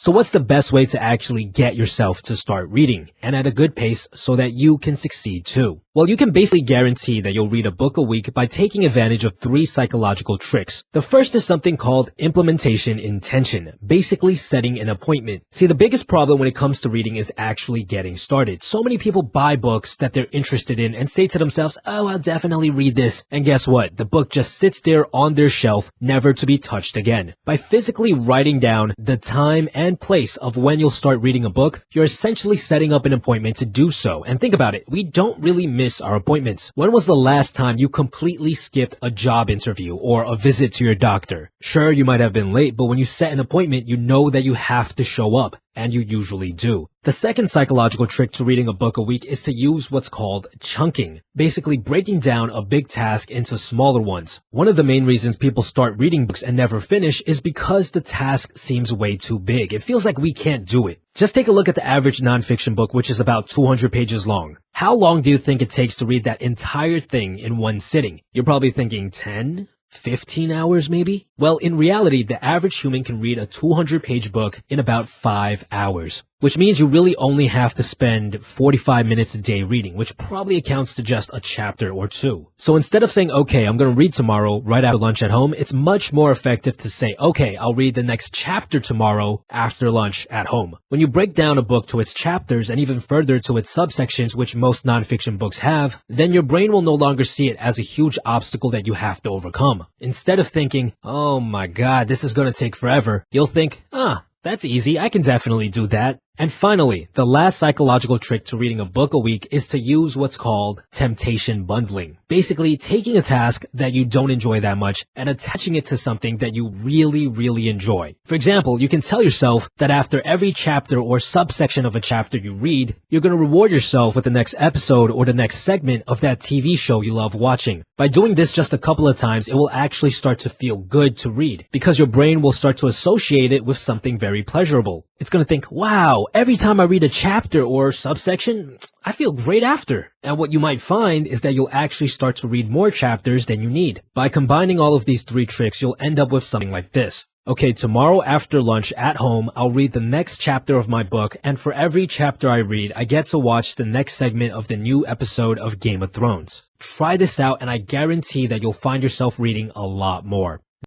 So what's the best way to actually get yourself to start reading, and at a good pace so that you can succeed too? Well, you can basically guarantee that you'll read a book a week by taking advantage of 3 psychological tricks. The first is something called implementation intention, basically setting an appointment. See, the biggest problem when it comes to reading is actually getting started. So many people buy books that they're interested in and say to themselves, oh, I'll definitely read this. And guess what? The book just sits there on their shelf, never to be touched again. By physically writing down the time and place of when you'll start reading a book, you're essentially setting up an appointment to do so. And think about it, we don't really miss our appointments. When was the last time you completely skipped a job interview or a visit to your doctor? Sure, you might have been late, but when you set an appointment, you know that you have to show up. And you usually do. The second psychological trick to reading a book a week is to use what's called chunking, basically breaking down a big task into smaller ones. One of the main reasons people start reading books and never finish is because the task seems way too big. It feels like we can't do it. Just take a look at the average nonfiction book, which is about 200 pages long. How long do you think it takes to read that entire thing in one sitting? You're probably thinking 10? 15 hours maybe? Well, in reality, the average human can read a 200-page book in about 5 hours, which means you really only have to spend 45 minutes a day reading, which probably accounts to just a chapter or 2. So instead of saying, okay, I'm going to read tomorrow right after lunch at home, it's much more effective to say, okay, I'll read the next chapter tomorrow after lunch at home. When you break down a book to its chapters and even further to its subsections, which most nonfiction books have, then your brain will no longer see it as a huge obstacle that you have to overcome. Instead of thinking, oh my God, this is going to take forever, you'll think, that's easy, I can definitely do that. And finally, the last psychological trick to reading a book a week is to use what's called temptation bundling. Basically, taking a task that you don't enjoy that much and attaching it to something that you really, really enjoy. For example, you can tell yourself that after every chapter or subsection of a chapter you read, you're going to reward yourself with the next episode or the next segment of that TV show you love watching. By doing this just a couple of times, it will actually start to feel good to read because your brain will start to associate it with something very pleasurable. It's going to think, wow, every time I read a chapter or subsection, I feel great after. And what you might find is that you'll actually start to read more chapters than you need. By combining all of these 3 tricks, you'll end up with something like this. Okay, tomorrow after lunch at home, I'll read the next chapter of my book, and for every chapter I read, I get to watch the next segment of the new episode of Game of Thrones. Try this out, and I guarantee that you'll find yourself reading a lot more.